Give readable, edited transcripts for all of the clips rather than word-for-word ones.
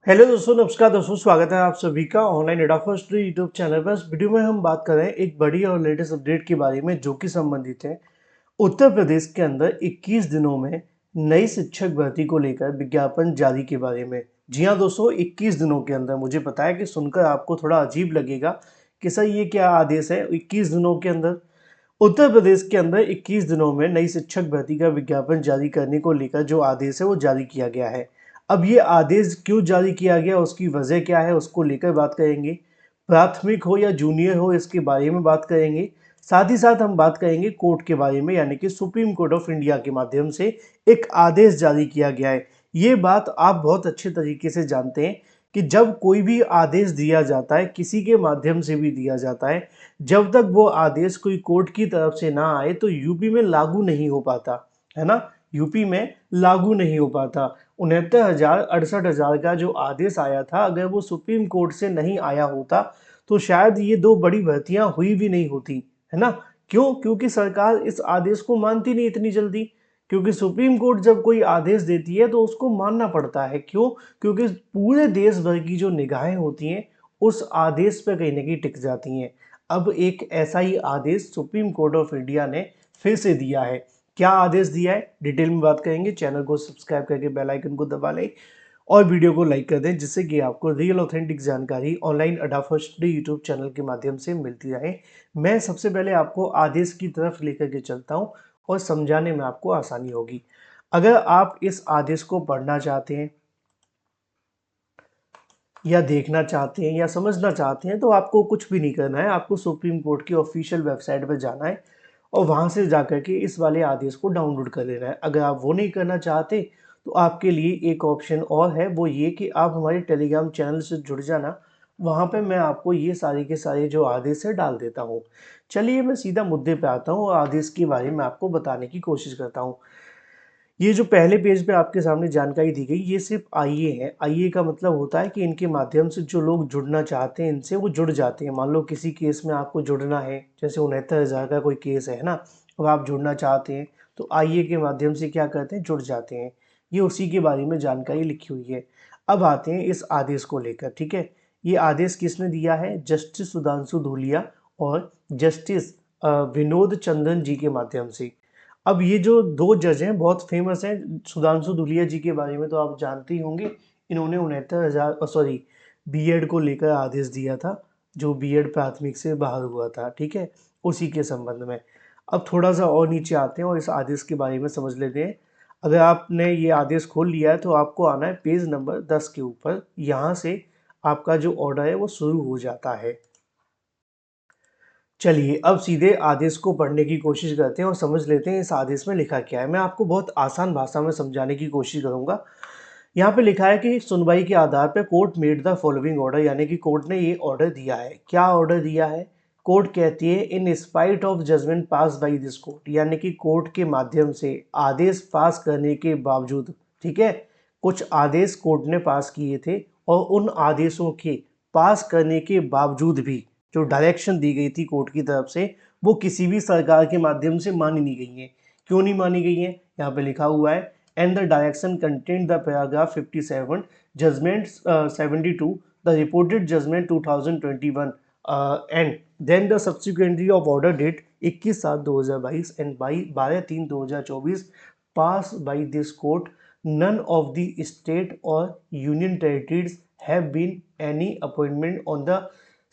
Hello दोस्तों, नमस्कार दोस्तों, स्वागत है आप सभी का ऑनलाइन एडा फर्स्ट यूट्यूब चैनल पर। इस वीडियो में हम बात कर रहे हैं एक बड़ी और लेटेस्ट अपडेट के बारे में जो कि संबंधित है उत्तर प्रदेश के अंदर 21 दिनों में नई शिक्षक भर्ती को लेकर विज्ञापन जारी के बारे में। जी हाँ दोस्तों, 21 दिनों के अंदर। मुझे पता है कि सुनकर आपको थोड़ा अजीब लगेगा कि सर ये क्या आदेश है 21 दिनों के अंदर। उत्तर प्रदेश के अंदर 21 दिनों में नई शिक्षक भर्ती का विज्ञापन जारी करने को लेकर जो आदेश है वो जारी किया गया है। अब ये आदेश क्यों जारी किया गया, उसकी वजह क्या है, उसको लेकर बात करेंगे। प्राथमिक हो या जूनियर हो, इसके बारे में बात करेंगे। साथ ही साथ हम बात करेंगे कोर्ट के बारे में, यानी कि सुप्रीम कोर्ट ऑफ इंडिया के माध्यम से एक आदेश जारी किया गया है। ये बात आप बहुत अच्छे तरीके से जानते हैं कि जब कोई भी आदेश दिया जाता है, किसी के माध्यम से भी दिया जाता है, जब तक वो आदेश कोई कोर्ट की तरफ से ना आए तो यूपी में लागू नहीं हो पाता, है ना। यूपी में लागू नहीं हो पाता। 69,000 68,000 का जो आदेश आया था, अगर वो सुप्रीम कोर्ट से नहीं आया होता तो शायद ये दो बड़ी भर्तियां हुई भी नहीं होती, है ना। क्यों? क्योंकि सरकार इस आदेश को मानती नहीं इतनी जल्दी। क्योंकि सुप्रीम कोर्ट जब कोई आदेश देती है तो उसको मानना पड़ता है। क्यों? क्योंकि पूरे देश भर की जो निगाहें होती हैं उस आदेश पर कहीं ना कहीं टिक जाती हैं। अब एक ऐसा ही आदेश सुप्रीम कोर्ट ऑफ इंडिया ने फिर से दिया है। क्या आदेश दिया है, डिटेल में बात करेंगे। चैनल को सब्सक्राइब करके बेल आइकन को दबा लें और वीडियो को लाइक कर दें, जिससे कि आपको रियल ऑथेंटिक जानकारी ऑनलाइन अड्डा फर्स्ट यूट्यूब चैनल के माध्यम से मिलती रहे। मैं सबसे पहले आपको आदेश की तरफ लेकर के चलता हूं और समझाने में आपको आसानी होगी। अगर आप इस आदेश को पढ़ना चाहते हैं या देखना चाहते हैं या समझना चाहते हैं तो आपको कुछ भी नहीं करना है। आपको सुप्रीम कोर्ट की ऑफिशियल वेबसाइट पर जाना है और वहां से जाकर के इस वाले आदेश को डाउनलोड कर लेना है। अगर आप वो नहीं करना चाहते तो आपके लिए एक ऑप्शन और है, वो ये कि आप हमारे टेलीग्राम चैनल से जुड़ जाना। वहां पे मैं आपको ये सारे के सारे जो आदेश है डाल देता हूँ। चलिए मैं सीधा मुद्दे पे आता हूँ और आदेश के बारे में आपको बताने की कोशिश करता हूँ। ये जो पहले पेज पे आपके सामने जानकारी दी गई, ये सिर्फ आईए है। आईए का मतलब होता है कि इनके माध्यम से जो लोग जुड़ना चाहते हैं इनसे वो जुड़ जाते हैं। मान लो किसी केस में आपको जुड़ना है, जैसे 69,000 का कोई केस है ना, अब आप जुड़ना चाहते हैं तो आईए के माध्यम से क्या करते हैं, जुड़ जाते हैं। ये उसी के बारे में जानकारी लिखी हुई है। अब आते हैं इस आदेश को लेकर, ठीक है। ये आदेश किसने दिया है? जस्टिस सुधांशु धूलिया और जस्टिस विनोद चंद्रन जी के माध्यम से। अब ये जो दो जज हैं बहुत फेमस हैं। सुधांशु धूलिया जी के बारे में तो आप जानते ही होंगे। इन्होंने 69,000 सॉरी बीएड को लेकर आदेश दिया था, जो बीएड प्राथमिक से बाहर हुआ था, ठीक है, उसी के संबंध में। अब थोड़ा सा और नीचे आते हैं और इस आदेश के बारे में समझ लेते हैं। अगर आपने ये आदेश खोल लिया है तो आपको आना है पेज नंबर 10 के ऊपर। यहाँ से आपका जो ऑर्डर है वो शुरू हो जाता है। चलिए अब सीधे आदेश को पढ़ने की कोशिश करते हैं और समझ लेते हैं इस आदेश में लिखा क्या है। मैं आपको बहुत आसान भाषा में समझाने की कोशिश करूंगा। यहाँ पे लिखा है कि सुनवाई के आधार पर court made the following order, यानी कि कोर्ट ने ये ऑर्डर दिया है। क्या ऑर्डर दिया है? कोर्ट कहती है in spite of judgment pass by this court, यानी कि कोर्ट के माध्यम से आदेश पास करने के बावजूद, ठीक है, कुछ आदेश कोर्ट ने पास किए थे और उन आदेशों के पास करने के बावजूद भी जो डायरेक्शन दी गई थी कोर्ट की तरफ से वो किसी भी सरकार के माध्यम से मानी नहीं गई है। क्यों नहीं मानी गई है? यहाँ पे लिखा हुआ है and the direction content the paragraph 57 judgment 72 the reported judgment 2021 and then the subsequently of order date 21/7/2022 and by 12/3/2024 pass by this court none of the state or union territories have been any appointment on the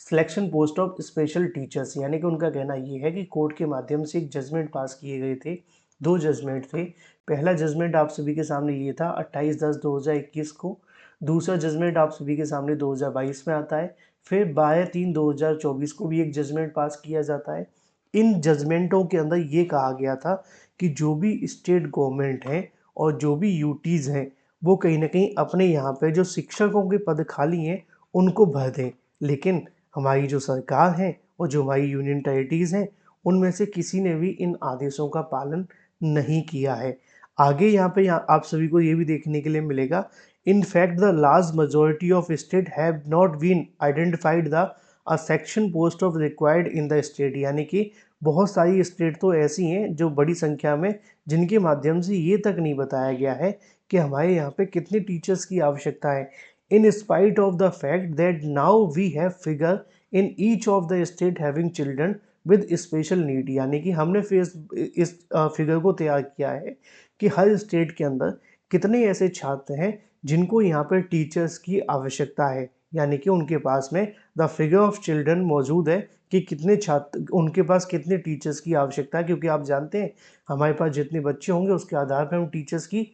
selection post of special teachers. यानी कि उनका कहना ये है कि court के माध्यम से एक जजमेंट पास किए गए थे। दो जजमेंट थे। पहला जजमेंट आप सभी के सामने ये था 28/10/2021 को। दूसरा जजमेंट आप सभी के सामने 2022 में आता है। फिर 12/3/2024 को भी एक जजमेंट पास किया जाता है। इन जजमेंटों के अंदर ये कहा गया था कि जो भी स्टेट गवर्नमेंट है और जो भी यूटीज़ हैं वो कहीं ना कहीं अपने यहाँ पे जो शिक्षकों के पद खाली हैं उनको भर दें। लेकिन हमारी जो सरकार है और जो हमारी यूनियन टेरिटरीज हैं उनमें से किसी ने भी इन आदेशों का पालन नहीं किया है। आगे यहाँ आप सभी को ये भी देखने के लिए मिलेगा, in fact the large majority of state have not been identified the a section post of required in the state, यानी कि बहुत सारी स्टेट तो ऐसी हैं जो बड़ी संख्या में जिनके माध्यम से ये तक नहीं बताया गया है कि हमारे यहाँ पे कितने टीचर्स की आवश्यकता है। in spite of the fact that now we have figure in each of the state having children with special need। यानी कि हमने इस फिगर को तैयार किया है कि हर स्टेट के अंदर कितने ऐसे छात्र हैं जिनको यहाँ पर टीचर्स की आवश्यकता है, यानी कि उनके पास में द फिगर ऑफ चिल्ड्रन मौजूद है कि कितने छात्र, उनके पास कितने टीचर्स की आवश्यकता है, क्योंकि आप जानते हैं हमारे पास जितने बच्चे होंगे उसके आधार पर हम टीचर्स की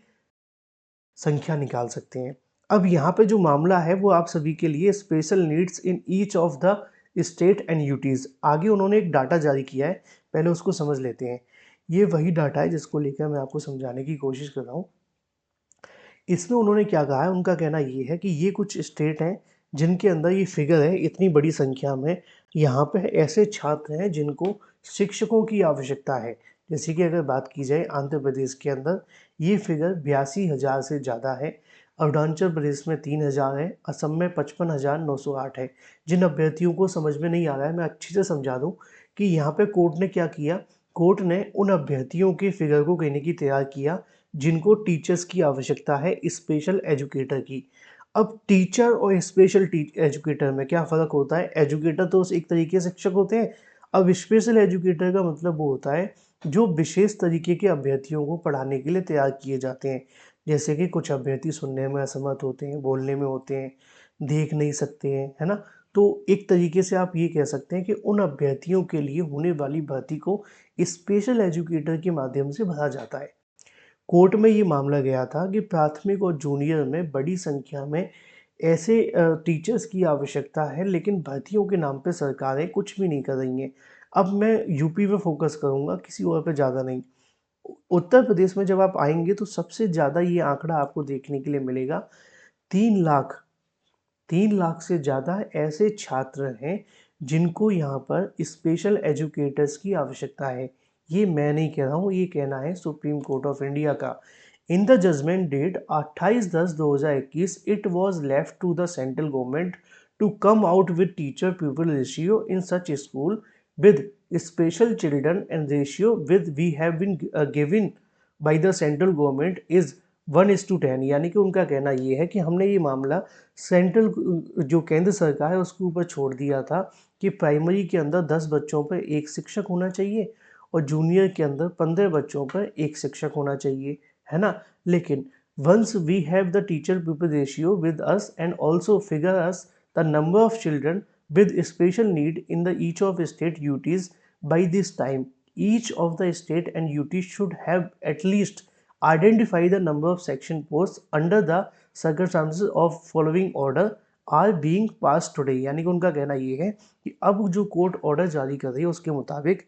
संख्या निकाल सकते हैं। अब यहाँ पे जो मामला है वो आप सभी के लिए special needs in each of the state and UTs. आगे उन्होंने एक डाटा जारी किया है, पहले उसको समझ लेते हैं। ये वही डाटा है जिसको लेकर मैं आपको समझाने की कोशिश कर रहा हूँ। इसमें उन्होंने क्या कहा है, उनका कहना ये है कि ये कुछ स्टेट हैं जिनके अंदर ये फिगर है इतनी बड़ी संख्या में, यहाँ पे ऐसे छात्र हैं जिनको शिक्षकों की आवश्यकता है। जैसे कि अगर बात की जाए आंध्र प्रदेश के अंदर ये फिगर 82,000 से ज़्यादा है, अरुणाचल प्रदेश में 3,000 है, असम में 55,908 है। जिन अभ्यर्थियों को समझ में नहीं आ रहा है मैं अच्छे से समझा दूँ कि यहाँ पे कोर्ट ने क्या किया, कोर्ट ने उन अभ्यर्थियों के फिगर को कहने की तैयार किया जिनको टीचर्स की आवश्यकता है, स्पेशल एजुकेटर की। अब टीचर और स्पेशल एजुकेटर में क्या फ़र्क होता है? एजुकेटर तो एक तरीके से शिक्षक होते हैं। अब स्पेशल एजुकेटर का मतलब वो होता है जो विशेष तरीके के अभ्यर्थियों को पढ़ाने के लिए तैयार किए जाते हैं। जैसे कि कुछ अभ्यर्थी सुनने में असमर्थ होते हैं, बोलने में होते हैं, देख नहीं सकते हैं, है ना? तो एक तरीके से आप ये कह सकते हैं कि उन अभ्यर्थियों के लिए होने वाली भर्ती को स्पेशल एजुकेटर के माध्यम से भरा जाता है। कोर्ट में ये मामला गया था कि प्राथमिक और जूनियर में बड़ी संख्या में ऐसे टीचर्स की आवश्यकता है, लेकिन भर्तियों के नाम पे सरकारें कुछ भी नहीं कर रही हैं। अब मैं यूपी पे फोकस करूँगा, किसी और पे ज़्यादा नहीं। उत्तर प्रदेश में जब आप आएँगे तो सबसे ज़्यादा ये आंकड़ा आपको देखने के लिए मिलेगा। 3 लाख 3 लाख से ज़्यादा ऐसे छात्र हैं जिनको यहाँ पर स्पेशल एजुकेटर्स की आवश्यकता है। ये मैं नहीं कह रहा हूँ, ये कहना है सुप्रीम कोर्ट ऑफ इंडिया का। In the judgment date 28/10/2021 it was left to the central government to come out with teacher pupil ratio in such school with special children and ratio with we have been given by the central government is 1:10। यानी कि उनका कहना ये है कि हमने ये मामला सेंट्रल जो केंद्र सरकार है उसके ऊपर छोड़ दिया था कि प्राइमरी के अंदर 10 बच्चों पर एक शिक्षक होना चाहिए और जूनियर के अंदर 15 बच्चों पर एक शिक्षक होना चाहिए, है ना? लेकिन once we have the teacher pupil ratio with us and also figure us the number of children with special need in the each of state UTs by this time each of the state and UT should have at least identify the number of section posts under the circumstances of following order are being passed today। यानी कि उनका कहना ये है कि अब जो court order जारी कर रही है उसके मुताबिक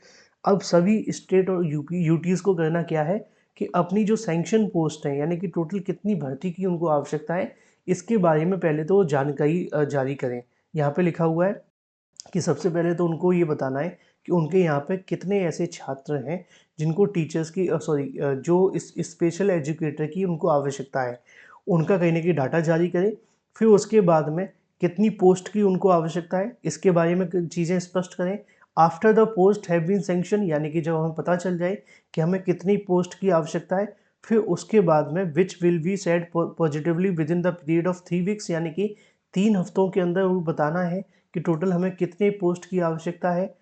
अब सभी स्टेट और यूटीज़ को करना क्या है कि अपनी जो सैंक्शन पोस्ट है यानी कि टोटल कितनी भर्ती की उनको आवश्यकता है इसके बारे में पहले तो वो जानकारी जारी करें। यहाँ पे लिखा हुआ है कि सबसे पहले तो उनको ये बताना है कि उनके यहाँ पे कितने ऐसे छात्र हैं जिनको टीचर्स की जो इस स्पेशल एजुकेटर की उनको आवश्यकता है, उनका कहीं ना कहीं डाटा जारी करें। फिर उसके बाद में कितनी पोस्ट की उनको आवश्यकता है इसके बारे में चीज़ें स्पष्ट करें। After the post have been sanction, यानी कि जब हमें पता चल जाए कि हमें कितनी पोस्ट की आवश्यकता है, फिर उसके बाद में which will be said positively with in the period of 3 weeks, यानी कि 3 हफ्तों के अंदर वो बताना है कि टोटल हमें कितने पोस्ट की आवश्यकता है।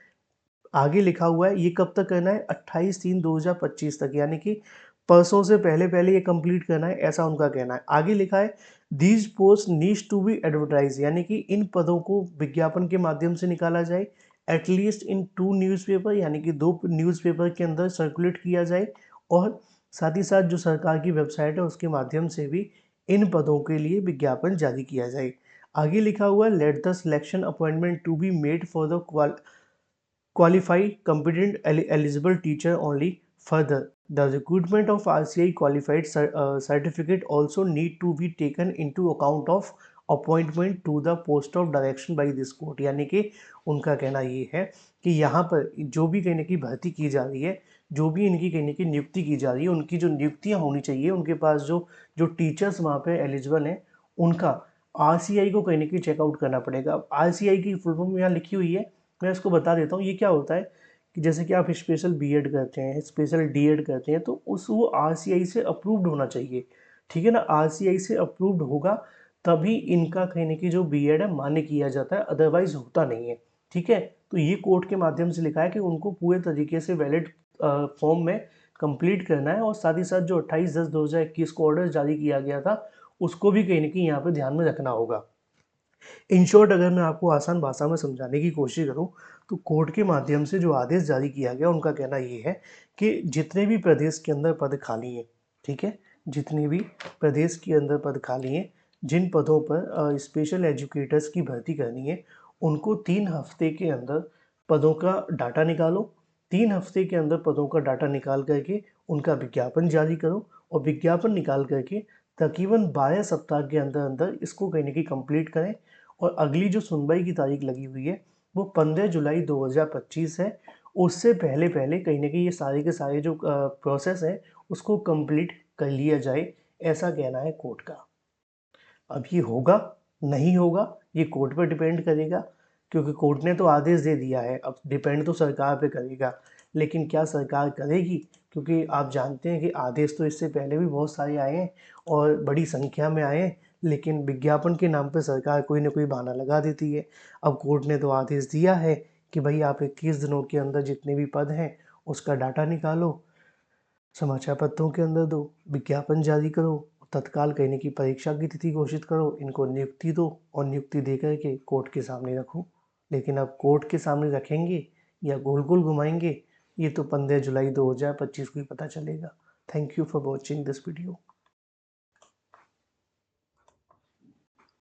आगे लिखा हुआ है ये कब तक करना है, 28/3/2025 तक, यानी कि परसों से पहले पहले ये कंप्लीट करना है, ऐसा उनका कहना है। आगे लिखा है these post needs to be advertise, यानी कि इन पदों को विज्ञापन के माध्यम से निकाला जाए एटलीस्ट इन 2 न्यूज़पेपर, यानी कि 2 न्यूज़पेपर के अंदर सर्कुलेट किया जाए और साथ ही साथ जो सरकार की वेबसाइट है उसके माध्यम से भी इन पदों के लिए विज्ञापन जारी किया जाए। आगे लिखा हुआ है let the selection appointment to be made for the qualified, competent, eligible teacher only. Further, the recruitment of RCI qualified certificate also need to be taken into account of appointment to the post of direction by this court. यानी कि उनका कहना ये है कि यहाँ पर जो भी कहने की भर्ती की जा रही है, जो भी इनकी कहने की नियुक्ति की जा रही है, उनकी जो नियुक्तियाँ होनी चाहिए, उनके पास जो जो टीचर्स वहाँ पे एलिजिबल हैं उनका आरसीआई को कहने की चेकआउट करना पड़ेगा। आरसीआई की फुल फॉर्म यहाँ लिखी हुई है, मैं इसको बता देता हूँ। ये क्या होता है कि जैसे कि आप स्पेशल बीएड करते हैं, स्पेशल डीएड करते हैं, तो उस वो आरसीआई से अप्रूव्ड होना चाहिए, ठीक है ना? आरसीआई से अप्रूव्ड होगा तभी इनका कहीं न कहीं जो बीएड है मान्य किया जाता है, अदरवाइज़ होता नहीं है, ठीक है? तो ये कोर्ट के माध्यम से लिखा है कि उनको पूरे तरीके से वैलिड फॉर्म में कंप्लीट करना है और साथ ही साथ जो 28/10/2021 को ऑर्डर जारी किया गया था, उसको भी कहीं न कहीं यहाँ पे ध्यान में रखना होगा। इन शॉर्ट अगर मैं आपको आसान भाषा में समझाने की कोशिश करूँ, तो कोर्ट के माध्यम से जो आदेश जारी किया गया, उनका कहना ये है कि जितने भी प्रदेश के अंदर पद खाली हैं, ठीक है? जितने भी प्रदेश के अंदर पद खाली हैं, जिन पदों पर स्पेशल एजुकेटर्स की भर्ती करनी है, उनको 3 हफ्ते के अंदर पदों का डाटा निकालो। 3 हफ्ते के अंदर पदों का डाटा निकाल करके उनका विज्ञापन जारी करो और विज्ञापन निकाल करके तकरीबन 12 सप्ताह के अंदर इसको कहीं न कहीं कंप्लीट करें और अगली जो सुनवाई की तारीख लगी हुई है, वो 15 जुलाई 2025 है। उससे पहले-पहले कहीं न कहीं ये सारे के सारे जो प्रोसेस है, उसको कंप्लीट कर लिया जाए, ऐसा कहना है कोर्ट का। अब ये होगा, नहीं होगा, ये कोर्ट पर डिपेंड करेगा, क्योंकि कोर्ट ने तो आदेश दे दिया है, अब डिपेंड तो सरकार पे करेगा। लेकिन क्या सरकार करेगी? क्योंकि आप जानते हैं कि आदेश तो इससे पहले भी बहुत सारे आए हैं और बड़ी संख्या में आए हैं, लेकिन विज्ञापन के नाम पे सरकार कोई न कोई बहाना लगा देती है। अब कोर्ट ने तो आदेश दिया है कि भई आप 21 दिनों के अंदर जितने भी पद हैं, उसका डाटा निकालो, समाचार पत्रों के अंदर दो, विज्ञापन जारी करो, तत्काल कहीं न कहीं परीक्षा की तिथि घोषित करो, इनको नियुक्ति दो और नियुक्ति दे कर के कोर्ट के सामने रखो। लेकिन अब कोर्ट के सामने रखेंगे या गोल-गोल घुमाएँगे, ये तो 15 जुलाई 2025 को ही पता चलेगा। Thank you for watching this video.